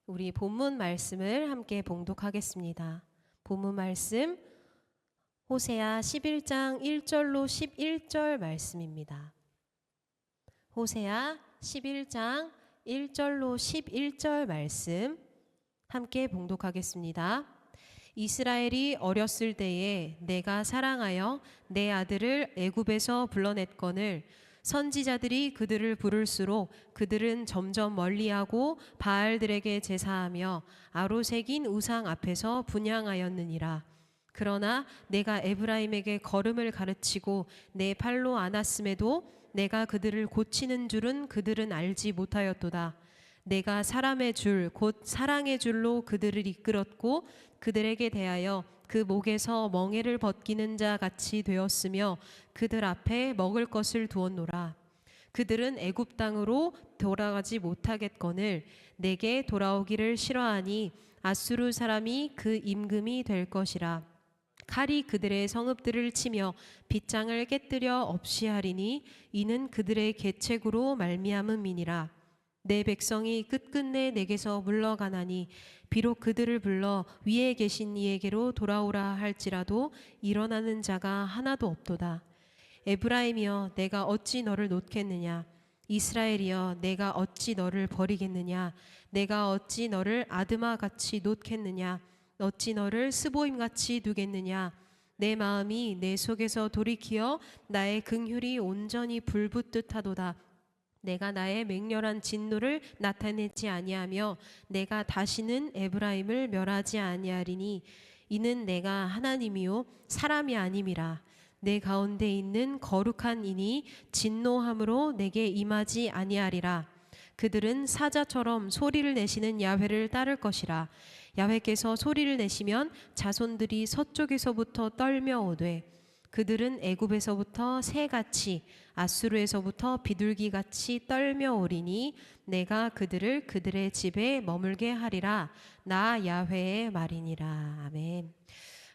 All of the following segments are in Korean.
우리 본문 말씀을 함께 봉독하겠습니다. 본문 말씀 호세아 11장 1절로 11절 말씀입니다. 호세아 11장 1절로 11절 말씀 함께 봉독하겠습니다. 이스라엘이 어렸을 때에 내가 사랑하여 내 아들을 애굽에서 불러냈거늘 선지자들이 그들을 부를수록 그들은 점점 멀리하고 바알들에게 제사하며 아로새긴 우상 앞에서 분향하였느니라. 그러나 내가 에브라임에게 걸음을 가르치고 내 팔로 안았음에도 내가 그들을 고치는 줄은 그들은 알지 못하였도다. 내가 사람의 줄 곧 사랑의 줄로 그들을 이끌었고 그들에게 대하여 그 목에서 멍에를 벗기는 자 같이 되었으며 그들 앞에 먹을 것을 두었노라. 그들은 애굽 땅으로 돌아가지 못하겠거늘 내게 돌아오기를 싫어하니 아수르 사람이 그 임금이 될 것이라. 칼이 그들의 성읍들을 치며 빗장을 깨뜨려 없이 하리니 이는 그들의 계책으로 말미암음이니라. 내 백성이 끝끝내 내게서 물러가나니 비록 그들을 불러 위에 계신 이에게로 돌아오라 할지라도 일어나는 자가 하나도 없도다. 에브라임이여 내가 어찌 너를 놓겠느냐. 이스라엘이여 내가 어찌 너를 버리겠느냐. 내가 어찌 너를 아드마같이 놓겠느냐. 어찌 너를 스보임같이 두겠느냐. 내 마음이 내 속에서 돌이키어 나의 긍휼이 온전히 불붙듯 하도다. 내가 나의 맹렬한 진노를 나타내지 아니하며 내가 다시는 에브라임을 멸하지 아니하리니 이는 내가 하나님이요 사람이 아님이라. 내 가운데 있는 거룩한 이니 진노함으로 내게 임하지 아니하리라. 그들은 사자처럼 소리를 내시는 야훼를 따를 것이라. 야훼께서 소리를 내시면 자손들이 서쪽에서부터 떨며 오되 그들은 애굽에서부터 새같이 아수르에서부터 비둘기같이 떨며 오리니 내가 그들을 그들의 집에 머물게 하리라. 나 야훼의 말이니라. 아멘.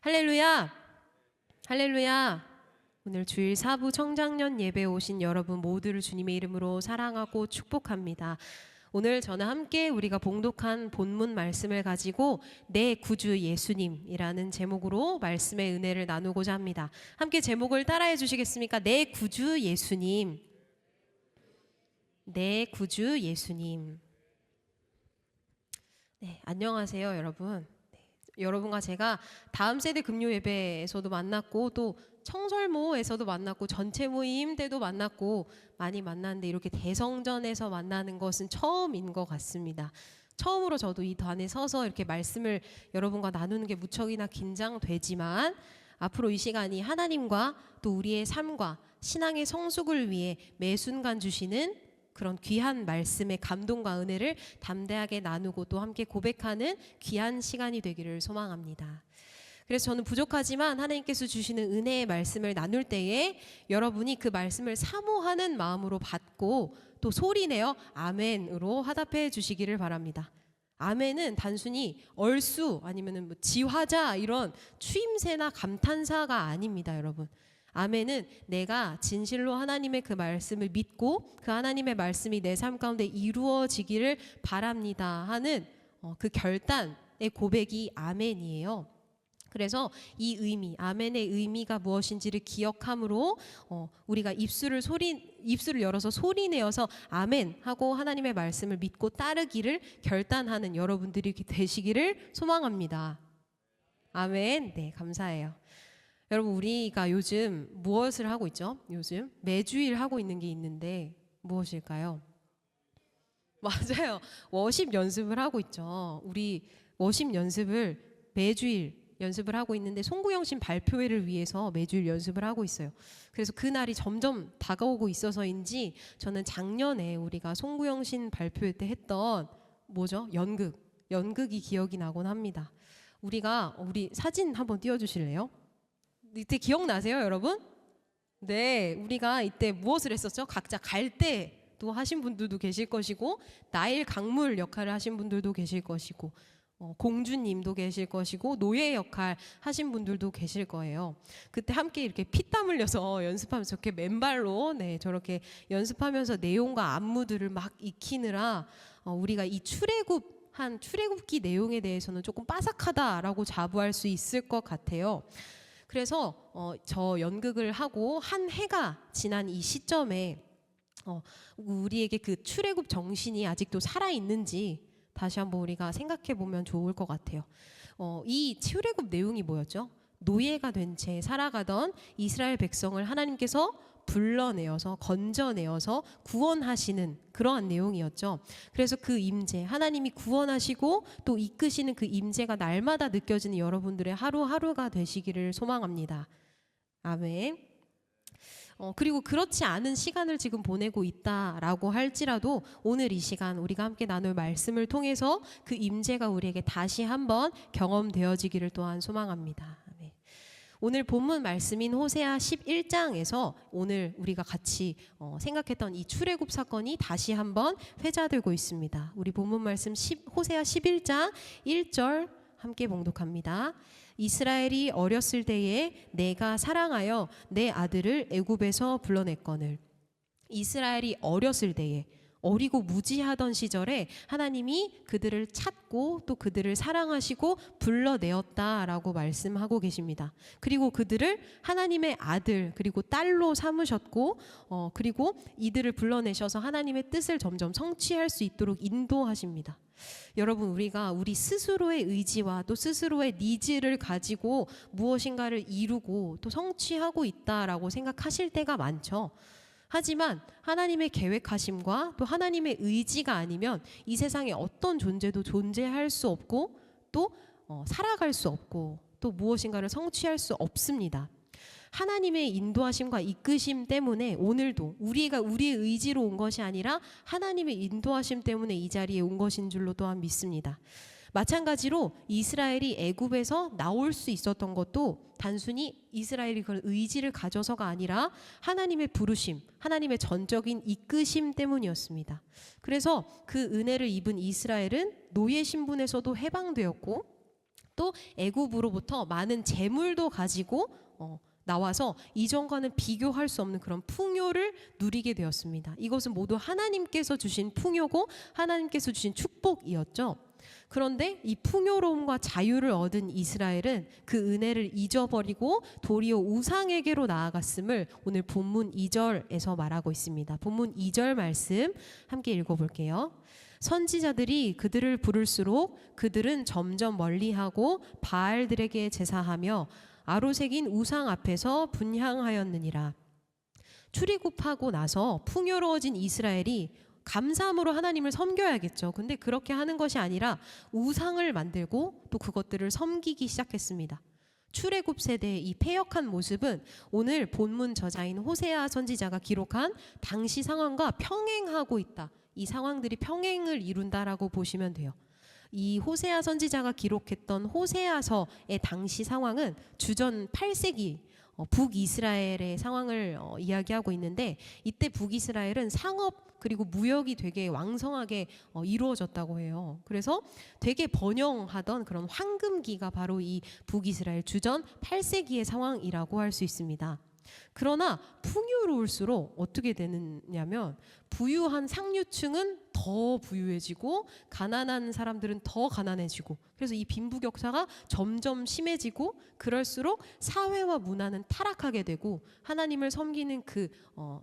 할렐루야. 할렐루야. 오늘 주일 사부 청장년 예배에 오신 여러분 모두를 주님의 이름으로 사랑하고 축복합니다. 오늘 저는 함께 우리가 봉독한 본문 말씀을 가지고 내 구주 예수님이라는 제목으로 말씀의 은혜를 나누고자 합니다. 함께 제목을 따라해 주시겠습니까? 내 구주 예수님. 내 구주 예수님. 네, 안녕하세요, 여러분. 여러분과 제가 다음 세대 금요 예배에서도 만났고 또 청설모에서도 만났고 전체 모임 때도 만났고 많이 만났는데 이렇게 대성전에서 만나는 것은 처음인 것 같습니다. 처음으로 저도 이 단에 서서 이렇게 말씀을 여러분과 나누는 게 무척이나 긴장되지만 앞으로 이 시간이 하나님과 또 우리의 삶과 신앙의 성숙을 위해 매 순간 주시는 그런 귀한 말씀의 감동과 은혜를 담대하게 나누고 또 함께 고백하는 귀한 시간이 되기를 소망합니다. 그래서 저는 부족하지만 하나님께서 주시는 은혜의 말씀을 나눌 때에 여러분이 그 말씀을 사모하는 마음으로 받고 또 소리내어 아멘으로 화답해 주시기를 바랍니다. 아멘은 단순히 얼쑤 아니면 뭐 지화자 이런 추임새나 감탄사가 아닙니다, 여러분. 아멘은 내가 진실로 하나님의 그 말씀을 믿고 그 하나님의 말씀이 내 삶 가운데 이루어지기를 바랍니다 하는 그 결단의 고백이 아멘이에요. 그래서 이 의미, 아멘의 의미가 무엇인지를 기억함으로 우리가 입술을 열어서 소리내어서 아멘 하고 하나님의 말씀을 믿고 따르기를 결단하는 여러분들이 되시기를 소망합니다. 아멘. 네, 감사해요. 여러분, 우리가 요즘 무엇을 하고 있죠? 요즘 매주일 하고 있는 게 있는데 무엇일까요? 맞아요. 워십 연습을 하고 있죠. 우리 워십 연습을 매주일 연습을 하고 있는데 송구영신 발표회를 위해서 매주일 연습을 하고 있어요. 그래서 그날이 점점 다가오고 있어서인지 저는 작년에 우리가 송구영신 발표회 때 했던 뭐죠? 연극이 기억이 나곤 합니다. 우리 사진 한번 띄워주실래요? 이때 기억나세요, 여러분? 네, 우리가 이때 무엇을 했었죠? 각자 갈대도 하신 분들도 계실 것이고 나일 강물 역할을 하신 분들도 계실 것이고 공주님도 계실 것이고 노예 역할 하신 분들도 계실 거예요. 그때 함께 이렇게 피땀 흘려서 연습하면서 저렇게 맨발로 저렇게 연습하면서 내용과 안무들을 막 익히느라 우리가 이 출애굽 한 출애굽기 내용에 대해서는 조금 빠삭하다라고 자부할 수 있을 것 같아요. 그래서 저 연극을 하고 한 해가 지난 이 시점에 우리에게 그 출애굽 정신이 아직도 살아있는지 다시 한번 우리가 생각해 보면 좋을 것 같아요. 이 출애굽 내용이 뭐였죠? 노예가 된 채 살아가던 이스라엘 백성을 하나님께서 불러내어서 건져내어서 구원하시는 그러한 내용이었죠. 그래서 그 임재, 하나님이 구원하시고 또 이끄시는 그 임재가 날마다 느껴지는 여러분들의 하루하루가 되시기를 소망합니다. 아멘. 그리고 그렇지 않은 시간을 지금 보내고 있다라고 할지라도 오늘 이 시간 우리가 함께 나눌 말씀을 통해서 그 임재가 우리에게 다시 한번 경험되어지기를 또한 소망합니다. 아멘. 오늘 본문 말씀인 호세아 11장에서 오늘 우리가 같이 생각했던 이 출애굽 사건이 다시 한번 회자되고 있습니다. 우리 본문 말씀 호세아 11장 1절 함께 봉독합니다. 이스라엘이 어렸을 때에 내가 사랑하여 내 아들을 애굽에서 불러냈거늘. 이스라엘이 어렸을 때에, 어리고 무지하던 시절에 하나님이 그들을 찾고 또 그들을 사랑하시고 불러내었다라고 말씀하고 계십니다. 그리고 그들을 하나님의 아들 그리고 딸로 삼으셨고 그리고 이들을 불러내셔서 하나님의 뜻을 점점 성취할 수 있도록 인도하십니다. 여러분, 우리가 우리 스스로의 의지와 또 스스로의 니즈를 가지고 무엇인가를 이루고 또 성취하고 있다라고 생각하실 때가 많죠. 하지만 하나님의 계획하심과 또 하나님의 의지가 아니면 이 세상에 어떤 존재도 존재할 수 없고 또 살아갈 수 없고 또 무엇인가를 성취할 수 없습니다. 하나님의 인도하심과 이끄심 때문에 오늘도 우리가 우리의 의지로 온 것이 아니라 하나님의 인도하심 때문에 이 자리에 온 것인 줄로 또한 믿습니다. 마찬가지로 이스라엘이 애굽에서 나올 수 있었던 것도 단순히 이스라엘이 그런 의지를 가져서가 아니라 하나님의 부르심, 하나님의 전적인 이끄심 때문이었습니다. 그래서 그 은혜를 입은 이스라엘은 노예 신분에서도 해방되었고 또 애굽으로부터 많은 재물도 가지고 나와서 이전과는 비교할 수 없는 그런 풍요를 누리게 되었습니다. 이것은 모두 하나님께서 주신 풍요고 하나님께서 주신 축복이었죠. 그런데 이 풍요로움과 자유를 얻은 이스라엘은 그 은혜를 잊어버리고 도리어 우상에게로 나아갔음을 오늘 본문 2절에서 말하고 있습니다. 본문 2절 말씀 함께 읽어볼게요. 선지자들이 그들을 부를수록 그들은 점점 멀리하고 바알들에게 제사하며 아로색인 우상 앞에서 분향하였느니라. 출애굽하고 나서 풍요로워진 이스라엘이 감사함으로 하나님을 섬겨야겠죠. 근데 그렇게 하는 것이 아니라 우상을 만들고 또 그것들을 섬기기 시작했습니다. 출애굽 세대의 이 패역한 모습은 오늘 본문 저자인 호세아 선지자가 기록한 당시 상황과 평행하고 있다. 이 상황들이 평행을 이룬다라고 보시면 돼요. 이 호세아 선지자가 기록했던 호세아서의 당시 상황은 주전 8세기 북이스라엘의 상황을 이야기하고 있는데 이때 북이스라엘은 상업 그리고 무역이 되게 왕성하게 이루어졌다고 해요. 그래서 되게 번영하던 그런 황금기가 바로 이 북이스라엘 주전 8세기의 상황이라고 할 수 있습니다. 그러나 풍요로울수록 어떻게 되느냐면 부유한 상류층은 더 부유해지고 가난한 사람들은 더 가난해지고 그래서 이 빈부격차가 점점 심해지고 그럴수록 사회와 문화는 타락하게 되고 하나님을 섬기는 그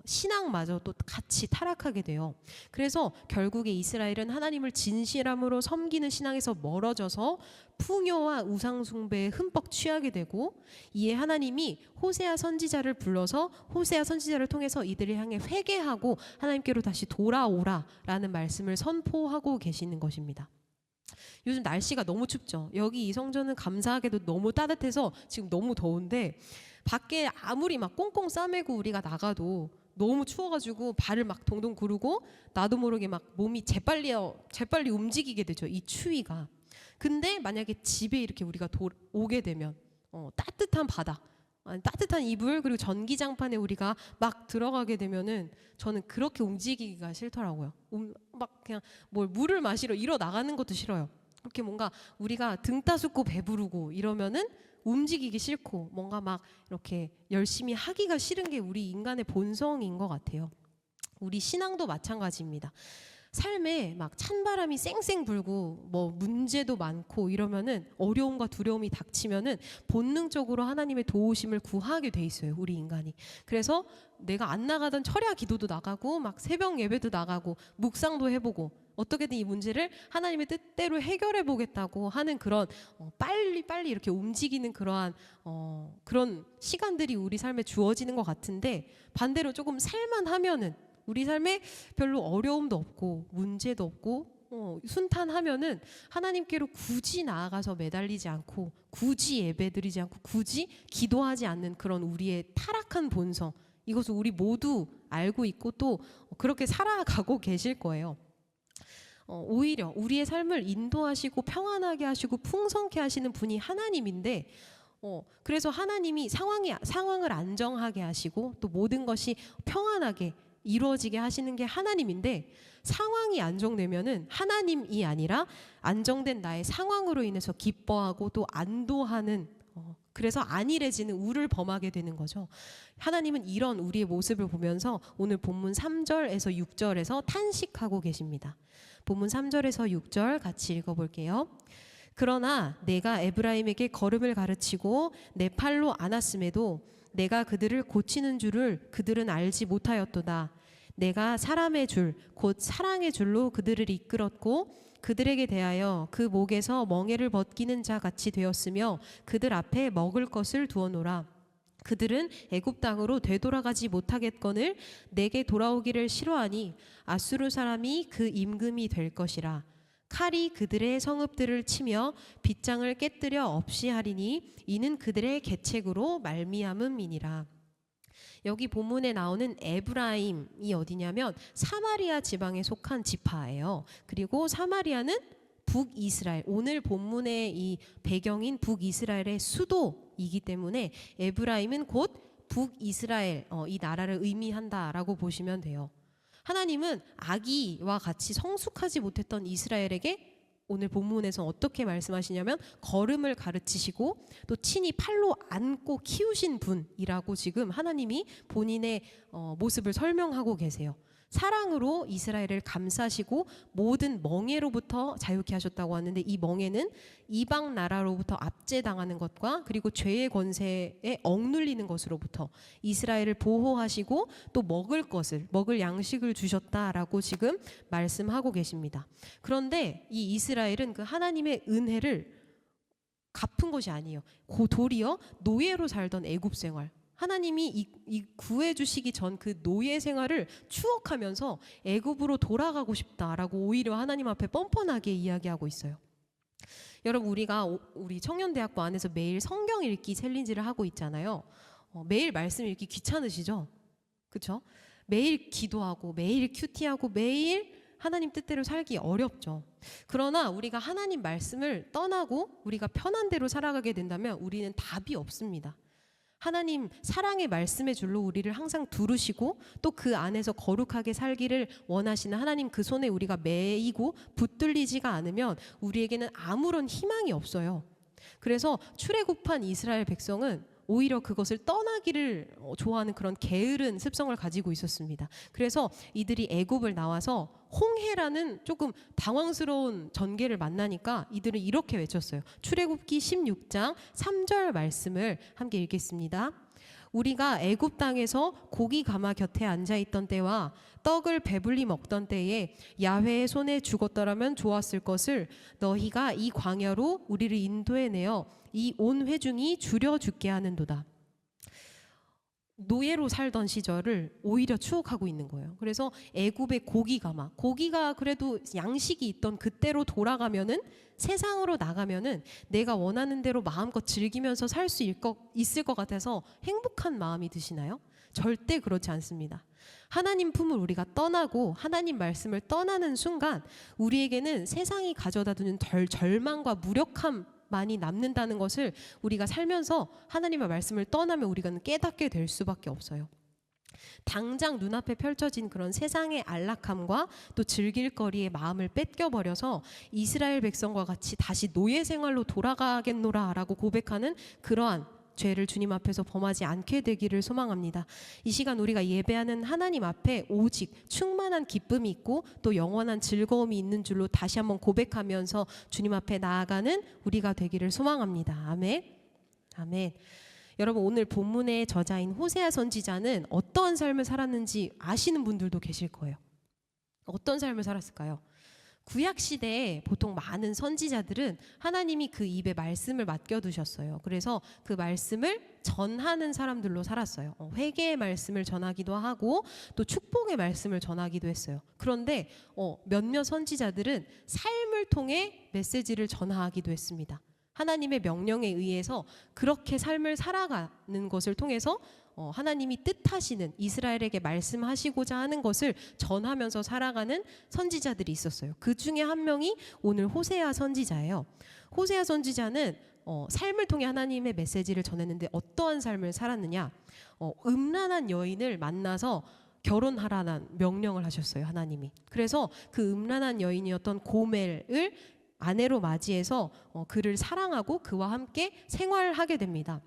신앙마저도 같이 타락하게 돼요. 그래서 결국에 이스라엘은 하나님을 진실함으로 섬기는 신앙에서 멀어져서 풍요와 우상 숭배에 흠뻑 취하게 되고 이에 하나님이 호세아 선지자를 불러서 호세아 선지자를 통해서 이들을 향해 회개하고 하나님께로 다시 돌아오라라는 말씀을 선포하고 계시는 것입니다. 요즘 날씨가 너무 춥죠. 여기 이 성전은 감사하게도 너무 따뜻해서 지금 너무 더운데 밖에 아무리 막 꽁꽁 싸매고 우리가 나가도 너무 추워가지고 발을 막 동동 구르고 나도 모르게 막 몸이 재빨리 움직이게 되죠. 이 추위가. 근데 만약에 집에 이렇게 우리가 오게 되면 따뜻한 바다, 따뜻한 이불 그리고 전기장판에 우리가 막 들어가게 되면은 저는 그렇게 움직이기가 싫더라고요. 막 그냥 물을 마시러 일어 나가는 것도 싫어요. 그렇게 뭔가 우리가 등 따숩고 배부르고 이러면은 움직이기 싫고 뭔가 막 이렇게 열심히 하기가 싫은 게 우리 인간의 본성인 것 같아요. 우리 신앙도 마찬가지입니다. 삶에 막 찬바람이 쌩쌩 불고 뭐 문제도 많고 이러면은 어려움과 두려움이 닥치면은 본능적으로 하나님의 도우심을 구하게 돼 있어요, 우리 인간이. 그래서 내가 안 나가던 철야 기도도 나가고 막 새벽 예배도 나가고 묵상도 해보고 어떻게든 이 문제를 하나님의 뜻대로 해결해 보겠다고 하는 그런 빨리 이렇게 움직이는 그런 시간들이 우리 삶에 주어지는 것 같은데, 반대로 조금 살만하면은 우리 삶에 별로 어려움도 없고 문제도 없고 순탄하면은 하나님께로 굳이 나아가서 매달리지 않고 굳이 예배드리지 않고 굳이 기도하지 않는 그런 우리의 타락한 본성, 이것을 우리 모두 알고 있고 또 그렇게 살아가고 계실 거예요. 오히려 우리의 삶을 인도하시고 평안하게 하시고 풍성케 하시는 분이 하나님인데, 그래서 하나님이 상황을 안정하게 하시고 또 모든 것이 평안하게 이루어지게 하시는 게 하나님인데, 상황이 안정되면은 하나님이 아니라 안정된 나의 상황으로 인해서 기뻐하고 또 안도하는, 그래서 안일해지는 우를 범하게 되는 거죠. 하나님은 이런 우리의 모습을 보면서 오늘 본문 3절에서 6절에서 탄식하고 계십니다. 본문 3절에서 6절 같이 읽어볼게요. 그러나 내가 에브라임에게 걸음을 가르치고 내 팔로 안았음에도 내가 그들을 고치는 줄을 그들은 알지 못하였도다. 내가 사람의 줄, 곧 사랑의 줄로 그들을 이끌었고 그들에게 대하여 그 목에서 멍에를 벗기는 자 같이 되었으며 그들 앞에 먹을 것을 두어놓으라. 그들은 애굽 땅으로 되돌아가지 못하겠거늘 내게 돌아오기를 싫어하니 아수르 사람이 그 임금이 될 것이라. 칼이 그들의 성읍들을 치며 빗장을 깨뜨려 없이 하리니 이는 그들의 계책으로 말미암음이니라. 여기 본문에 나오는 에브라임이 어디냐면 사마리아 지방에 속한 지파예요. 그리고 사마리아는 북이스라엘, 오늘 본문의 이 배경인 북이스라엘의 수도이기 때문에 에브라임은 곧 북이스라엘, 이 나라를 의미한다라고 보시면 돼요. 하나님은 아기와 같이 성숙하지 못했던 이스라엘에게 오늘 본문에서 어떻게 말씀하시냐면 걸음을 가르치시고 또 친히 팔로 안고 키우신 분이라고 지금 하나님이 본인의 모습을 설명하고 계세요. 사랑으로 이스라엘을 감싸시고 모든 멍에로부터 자유케 하셨다고 하는데, 이 멍에는 이방 나라로부터 압제당하는 것과 그리고 죄의 권세에 억눌리는 것으로부터 이스라엘을 보호하시고 또 먹을 양식을 주셨다라고 지금 말씀하고 계십니다. 그런데 이 이스라엘은 그 하나님의 은혜를 갚은 것이 아니에요. 도리어 노예로 살던 애굽 생활, 하나님이 이 구해 주시기 전 그 노예 생활을 추억하면서 애굽으로 돌아가고 싶다라고 오히려 하나님 앞에 뻔뻔하게 이야기하고 있어요. 여러분, 우리 청년대학부 안에서 매일 성경 읽기 챌린지를 하고 있잖아요. 매일 말씀 읽기 귀찮으시죠? 그렇죠? 매일 기도하고 매일 큐티하고 매일 하나님 뜻대로 살기 어렵죠. 그러나 우리가 하나님 말씀을 떠나고 우리가 편한 대로 살아가게 된다면 우리는 답이 없습니다. 하나님 사랑의 말씀의 줄로 우리를 항상 두르시고 또 그 안에서 거룩하게 살기를 원하시는 하나님 그 손에 우리가 매이고 붙들리지가 않으면 우리에게는 아무런 희망이 없어요. 그래서 출애굽한 이스라엘 백성은 오히려 그것을 떠나기를 좋아하는 그런 게으른 습성을 가지고 있었습니다. 그래서 이들이 애굽을 나와서 홍해라는 조금 당황스러운 전개를 만나니까 이들은 이렇게 외쳤어요. 출애굽기 16장 3절 말씀을 함께 읽겠습니다. 우리가 애굽 땅에서 고기 가마 곁에 앉아있던 때와 떡을 배불리 먹던 때에 야훼의 손에 죽었더라면 좋았을 것을 너희가 이 광야로 우리를 인도해내어 이 온 회중이 줄여 죽게 하는도다. 노예로 살던 시절을 오히려 추억하고 있는 거예요. 그래서 애굽의 고기가 그래도 양식이 있던 그때로 돌아가면은, 세상으로 나가면은 내가 원하는 대로 마음껏 즐기면서 살 수 있을 것 같아서 행복한 마음이 드시나요? 절대 그렇지 않습니다. 하나님 품을 우리가 떠나고 하나님 말씀을 떠나는 순간 우리에게는 세상이 가져다주는 절망과 무력함 많이 남는다는 것을 우리가 살면서 하나님의 말씀을 떠나면 우리가 깨닫게 될 수밖에 없어요. 당장 눈앞에 펼쳐진 그런 세상의 안락함과 또 즐길 거리의 마음을 뺏겨버려서 이스라엘 백성과 같이 다시 노예 생활로 돌아가겠노라 라고 고백하는 그러한 죄를 주님 앞에서 범하지 않게 되기를 소망합니다. 이 시간 우리가 예배하는 하나님 앞에 오직 충만한 기쁨이 있고 또 영원한 즐거움이 있는 줄로 다시 한번 고백하면서 주님 앞에 나아가는 우리가 되기를 소망합니다. 아멘. 아멘. 여러분, 오늘 본문의 저자인 호세아 선지자는 어떠한 삶을 살았는지 아시는 분들도 계실 거예요. 어떤 삶을 살았을까요? 구약 시대에 보통 많은 선지자들은 하나님이 그 입에 말씀을 맡겨두셨어요. 그래서 그 말씀을 전하는 사람들로 살았어요. 회개의 말씀을 전하기도 하고 또 축복의 말씀을 전하기도 했어요. 그런데 몇몇 선지자들은 삶을 통해 메시지를 전하기도 했습니다. 하나님의 명령에 의해서 그렇게 삶을 살아가는 것을 통해서 하나님이 뜻하시는 이스라엘에게 말씀하시고자 하는 것을 전하면서 살아가는 선지자들이 있었어요. 그 중에 한 명이 오늘 호세아 선지자예요. 호세아 선지자는 삶을 통해 하나님의 메시지를 전했는데 어떠한 삶을 살았느냐? 음란한 여인을 만나서 결혼하라는 명령을 하셨어요, 하나님이. 그래서 그 음란한 여인이었던 고멜을 아내로 맞이해서 그를 사랑하고 그와 함께 생활하게 됩니다.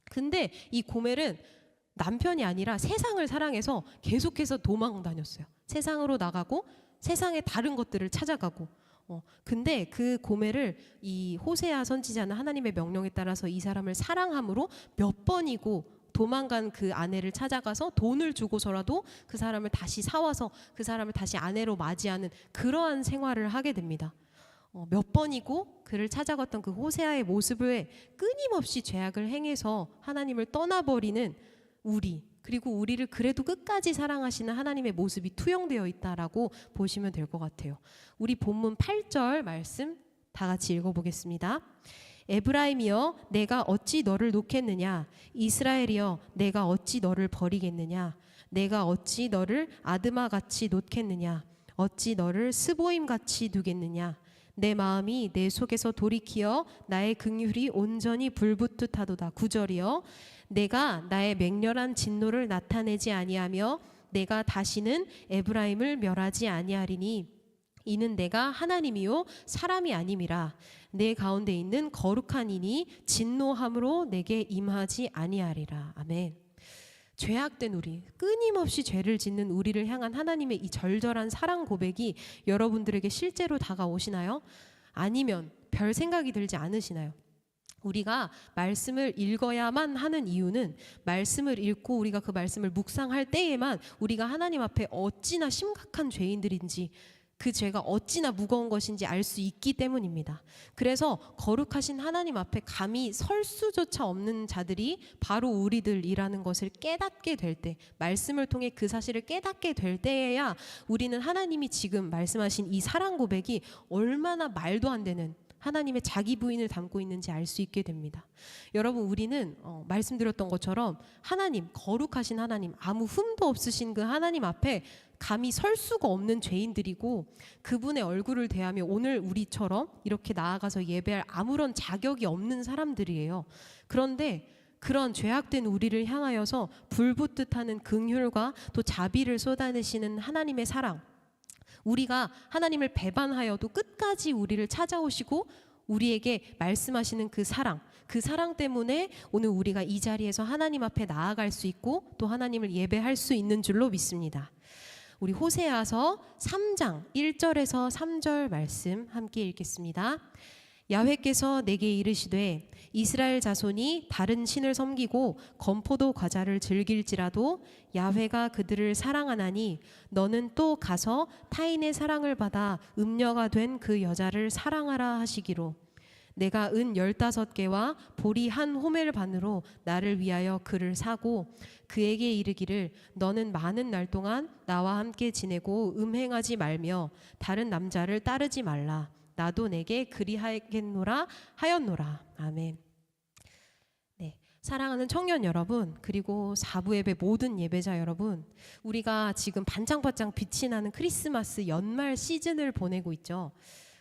근데 이 고멜은 남편이 아니라 세상을 사랑해서 계속해서 도망 다녔어요. 세상으로 나가고 세상의 다른 것들을 찾아가고. 근데 그 고멜을 이 호세아 선지자는 하나님의 명령에 따라서 이 사람을 사랑함으로 몇 번이고 도망간 그 아내를 찾아가서 돈을 주고서라도 그 사람을 다시 사와서 그 사람을 다시 아내로 맞이하는 그러한 생활을 하게 됩니다. 몇 번이고 그를 찾아갔던 그 호세아의 모습을 끊임없이 죄악을 행해서 하나님을 떠나버리는 우리, 그리고 우리를 그래도 끝까지 사랑하시는 하나님의 모습이 투영되어 있다라고 보시면 될 것 같아요. 우리 본문 8절 말씀 다 같이 읽어보겠습니다. 에브라임이여 내가 어찌 너를 놓겠느냐, 이스라엘이여 내가 어찌 너를 버리겠느냐, 내가 어찌 너를 아드마같이 놓겠느냐, 어찌 너를 스보임같이 두겠느냐, 내 마음이 내 속에서 돌이키어 나의 긍휼이 온전히 불붙듯하도다. 9절이여 내가 나의 맹렬한 진노를 나타내지 아니하며 내가 다시는 에브라임을 멸하지 아니하리니 이는 내가 하나님이요 사람이 아님이라. 내 가운데 있는 거룩한 이니 진노함으로 내게 임하지 아니하리라. 아멘. 죄악된 우리, 끊임없이 죄를 짓는 우리를 향한 하나님의 이 절절한 사랑 고백이 여러분들에게 실제로 다가오시나요? 아니면 별 생각이 들지 않으시나요? 우리가 말씀을 읽어야만 하는 이유는 말씀을 읽고 우리가 그 말씀을 묵상할 때에만 우리가 하나님 앞에 어찌나 심각한 죄인들인지 그 죄가 어찌나 무거운 것인지 알 수 있기 때문입니다. 그래서 거룩하신 하나님 앞에 감히 설 수조차 없는 자들이 바로 우리들이라는 것을 깨닫게 될 때, 말씀을 통해 그 사실을 깨닫게 될 때에야 우리는 하나님이 지금 말씀하신 이 사랑 고백이 얼마나 말도 안 되는 하나님의 자기 부인을 담고 있는지 알 수 있게 됩니다. 여러분, 우리는 말씀드렸던 것처럼 하나님, 거룩하신 하나님, 아무 흠도 없으신 그 하나님 앞에 감히 설 수가 없는 죄인들이고 그분의 얼굴을 대하며 오늘 우리처럼 이렇게 나아가서 예배할 아무런 자격이 없는 사람들이에요. 그런데 그런 죄악된 우리를 향하여서 불붙듯 하는 긍휼과 또 자비를 쏟아내시는 하나님의 사랑, 우리가 하나님을 배반하여도 끝까지 우리를 찾아오시고 우리에게 말씀하시는 그 사랑 때문에 오늘 우리가 이 자리에서 하나님 앞에 나아갈 수 있고 또 하나님을 예배할 수 있는 줄로 믿습니다. 우리 호세아서 3장 1절에서 3절 말씀 함께 읽겠습니다. 야훼께서 내게 이르시되 이스라엘 자손이 다른 신을 섬기고 건포도 과자를 즐길지라도 야훼가 그들을 사랑하나니 너는 또 가서 타인의 사랑을 받아 음녀가 된 그 여자를 사랑하라 하시기로 내가 은 15개와 보리 한 호멜 반으로 나를 위하여 그를 사고 그에게 이르기를 너는 많은 날 동안 나와 함께 지내고 음행하지 말며 다른 남자를 따르지 말라. 나도 내게 그리하겠노라 하였노라. 아멘. 네, 사랑하는 청년 여러분, 그리고 사부 예배 모든 예배자 여러분, 우리가 지금 반짝반짝 빛이 나는 크리스마스 연말 시즌을 보내고 있죠.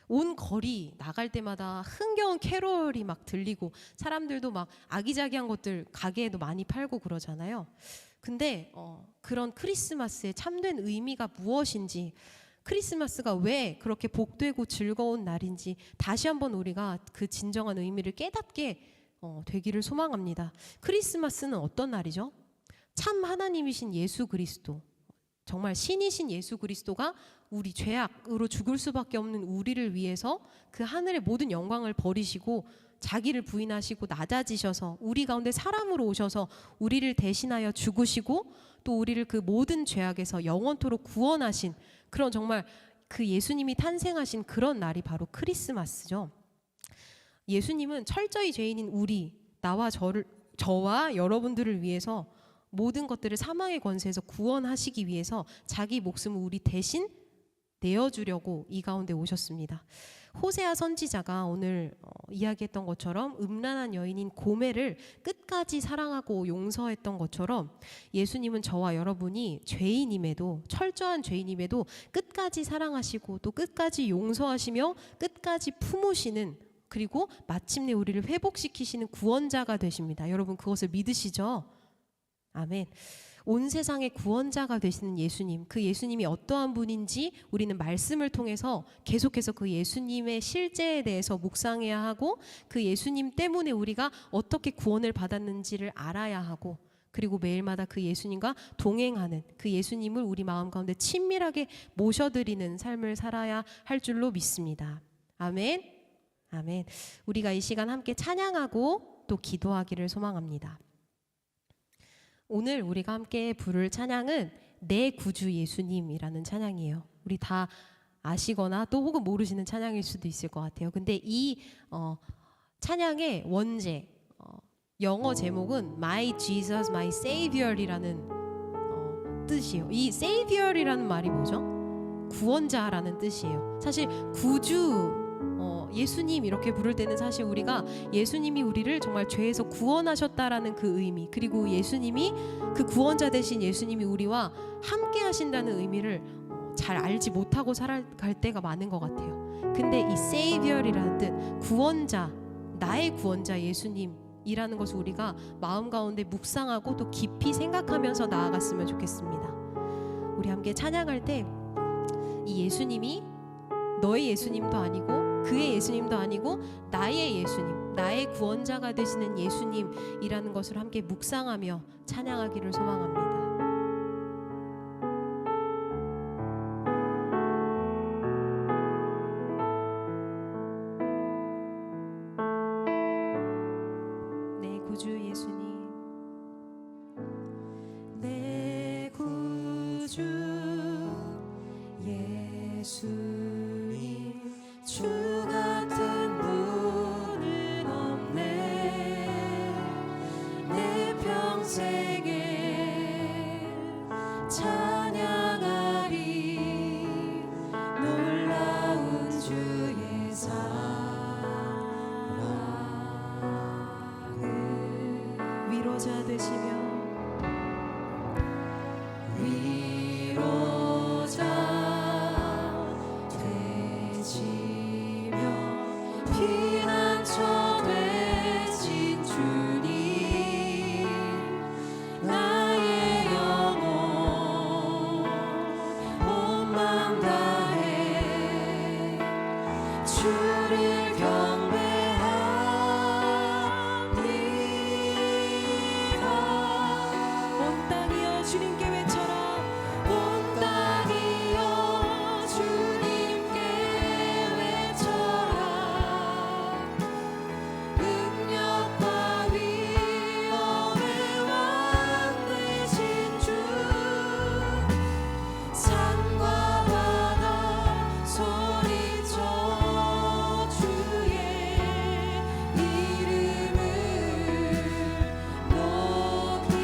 온 거리 나갈 때마다 흥겨운 캐롤이 막 들리고 사람들도 막 아기자기한 것들 가게에도 많이 팔고 그러잖아요. 근데 그런 크리스마스의 참된 의미가 무엇인지, 크리스마스가 왜 그렇게 복되고 즐거운 날인지 다시 한번 우리가 그 진정한 의미를 깨닫게 되기를 소망합니다. 크리스마스는 어떤 날이죠? 참 하나님이신 예수 그리스도, 정말 신이신 예수 그리스도가 우리 죄악으로 죽을 수밖에 없는 우리를 위해서 그 하늘의 모든 영광을 버리시고 자기를 부인하시고 낮아지셔서 우리 가운데 사람으로 오셔서 우리를 대신하여 죽으시고 또 우리를 그 모든 죄악에서 영원토록 구원하신 그런 정말 그 예수님이 탄생하신 그런 날이 바로 크리스마스죠. 예수님은 철저히 죄인인 우리, 저와 여러분들을 위해서 모든 것들을 사망의 권세에서 구원하시기 위해서 자기 목숨을 우리 대신 내어주려고 이 가운데 오셨습니다. 호세아 선지자가 오늘 이야기했던 것처럼 음란한 여인인 고멜을 끝까지 사랑하고 용서했던 것처럼 예수님은 저와 여러분이 죄인임에도, 철저한 죄인임에도 끝까지 사랑하시고 또 끝까지 용서하시며 끝까지 품으시는, 그리고 마침내 우리를 회복시키시는 구원자가 되십니다. 여러분 그것을 믿으시죠? 아멘. 온 세상의 구원자가 되시는 예수님, 그 예수님이 어떠한 분인지 우리는 말씀을 통해서 계속해서 그 예수님의 실제에 대해서 묵상해야 하고 그 예수님 때문에 우리가 어떻게 구원을 받았는지를 알아야 하고 그리고 매일마다 그 예수님과 동행하는 그 예수님을 우리 마음 가운데 친밀하게 모셔드리는 삶을 살아야 할 줄로 믿습니다. 아멘. 아멘. 우리가 이 시간 함께 찬양하고 또 기도하기를 소망합니다. 오늘 우리가 함께 부를 찬양은 내 구주 예수님이라는 찬양이에요. 우리 다 아시거나 또 혹은 모르시는 찬양일 수도 있을 것 같아요. 근데 이 찬양의 원제, 영어 제목은 My Jesus, My Savior이라는 뜻이에요. 이 Savior이라는 말이 뭐죠? 구원자라는 뜻이에요. 사실 구주, 예수님 이렇게 부를 때는 사실 우리가 예수님이 우리를 정말 죄에서 구원하셨다라는 그 의미, 그리고 예수님이 그 구원자 되신 예수님이 우리와 함께 하신다는 의미를 잘 알지 못하고 살아갈 때가 많은 것 같아요. 근데 이 Savior이라는 뜻, 구원자, 나의 구원자 예수님이라는 것을 우리가 마음 가운데 묵상하고 또 깊이 생각하면서 나아갔으면 좋겠습니다. 우리 함께 찬양할 때 이 예수님이 너의 예수님도 아니고 그의 예수님도 아니고 나의 예수님, 나의 구원자가 되시는 예수님이라는 것을 함께 묵상하며 찬양하기를 소망합니다. 내 구주 예수님, 내 구주 예수님, 주 같은 분은 없네. 내 평생에 찬양하리 놀라운 주의 사랑을. 위로자 되시며 피난처 되신 주님, 나의 영혼 온 맘 다해 주를 경배합니다. 온 땅이여 주님께 외쳐라. 온 땅이여 주님께 외쳐라. 능력과 위엄의 왕 되신 주, 산과 바다 소리쳐 주의 이름을 높이리.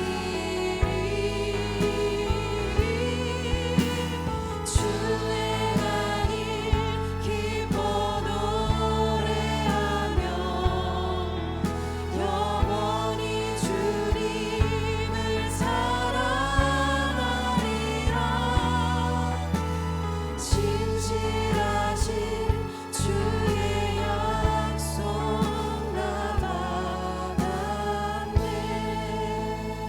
주의 강이 기뻐 노래하며 영원히 주님을 사랑하리라. 진실하신 주의 약속 나 받았네.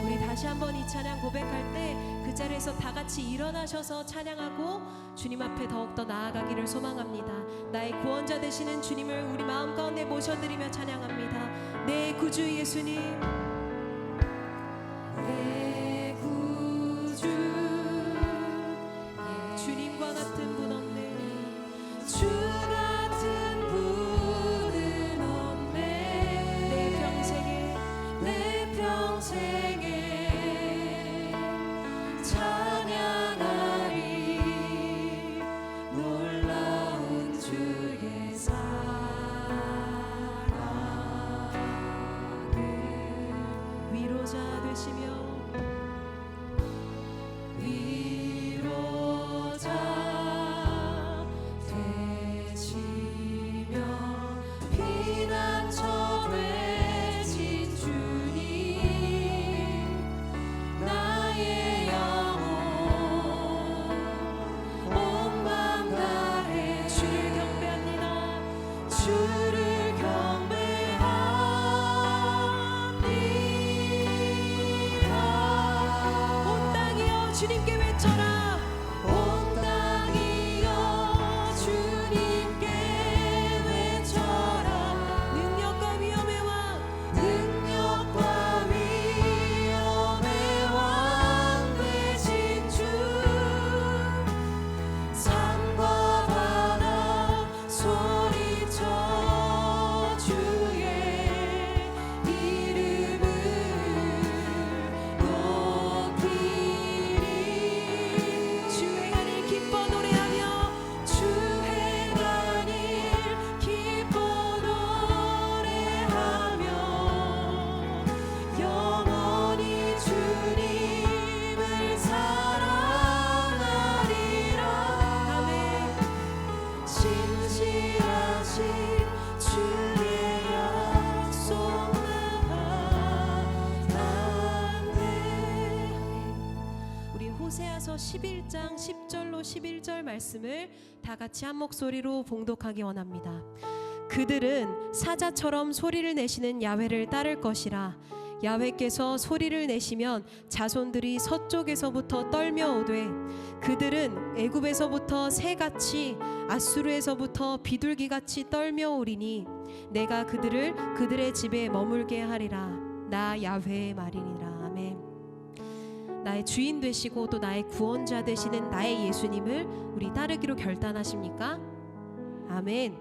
우리 다시 한번 이 찬양 고백할 때 그 자리에서 다 같이 일어나셔서 찬양하고 주님 앞에 더욱더 나아가기를 소망합니다. 나의 구원자 되시는 주님을 우리 마음 가운데 모셔드리며 찬양합니다. 내 구주 예수님, 내 구주 주님과 같은 분 없네. 주 같은 분은 없네. 내 평생에 내 평생에 찬양하리 놀라운 주의 사랑을 위로자 되시며 위로자 되시며 피난처 되신 주님 나의 영혼 온 맘 다해 주를 경배합니다. 주를 경배합니다. 온 땅이여 주님께 외쳐라. 온 땅이여 주님께 외쳐라. 능력과 위엄의 왕, 능력과 위엄의 왕 되신 주 산과 바다 소리쳐 주의 이름을 높이리. 주 행한 일 기뻐 노래하며 주 행한 일 기뻐 노래하며 영원히 주님을 사랑하리라. 아멘. 신실하신 주의 약속나가네. 우리 호세아서 11장 10절로 11절 말씀을 다 같이 한 목소리로 봉독하기 원합니다. 그들은 사자처럼 소리를 내시는 야훼를 따를 것이라. 야훼께서 소리를 내시면 자손들이 서쪽에서부터 떨며 오되 그들은 애굽에서부터 새같이 아수르에서부터 비둘기같이 떨며 오리니 내가 그들을 그들의 집에 머물게 하리라. 나 야훼의 말이니라. 아멘. 나의 주인 되시고 또 나의 구원자 되시는 나의 예수님을 우리 따르기로 결단하십니까? 아멘.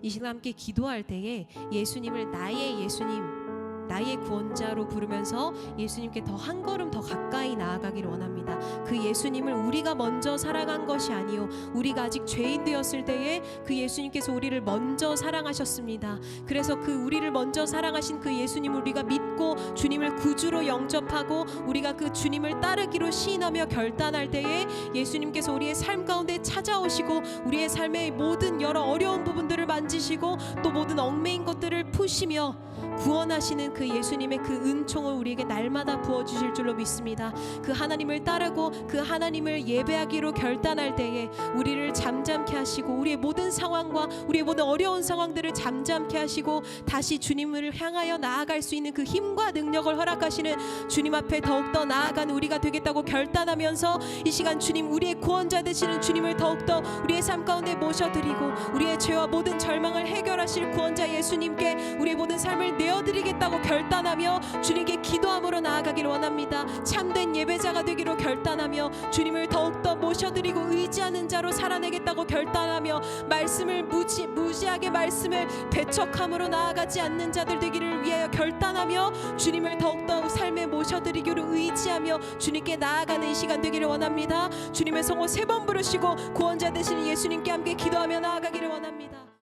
이 시간 함께 기도할 때에 예수님을 나의 예수님, 나의 구원자로 부르면서 예수님께 더 한 걸음 더 가까이 나아가기를 원합니다. 그 예수님을 우리가 먼저 사랑한 것이 아니요 우리가 아직 죄인 되었을 때에 그 예수님께서 우리를 먼저 사랑하셨습니다. 그래서 그 우리를 먼저 사랑하신 그 예수님을 우리가 믿고 주님을 구주로 영접하고 우리가 그 주님을 따르기로 시인하며 결단할 때에 예수님께서 우리의 삶 가운데 찾아오시고 우리의 삶의 모든 여러 어려운 부분들을 만지시고 또 모든 얽매인 것들을 푸시며 구원하시는 그 예수님의 그 은총을 우리에게 날마다 부어주실 줄로 믿습니다. 그 하나님을 따르고 그 하나님을 예배하기로 결단할 때에 우리를 잠잠케 하시고 우리의 모든 상황과 우리의 모든 어려운 상황들을 잠잠케 하시고 다시 주님을 향하여 나아갈 수 있는 그 힘과 능력을 허락하시는 주님 앞에 더욱더 나아가는 우리가 되겠다고 결단하면서 이 시간 주님 우리의 구원자 되시는 주님을 더욱더 우리의 삶 가운데 모셔드리고 우리의 죄와 모든 절망을 해결하실 구원자 예수님께 우리의 모든 삶을 내어드리겠다고 결단하며 주님께 기도함으로 나아가기를 원합니다. 참된 예배자가 되기로 결단하며 주님을 더욱더 모셔드리고 의지하는 자로 살아내겠다고 결단하며 말씀을 무지하게 말씀을 배척함으로 나아가지 않는 자들 되기를 위하여 결단하며 주님을 더욱더 삶에 모셔드리기로 의지하며 주님께 나아가는 이 시간 되기를 원합니다. 주님의 성호 3번 부르시고 구원자 되시는 예수님께 함께 기도하며 나아가기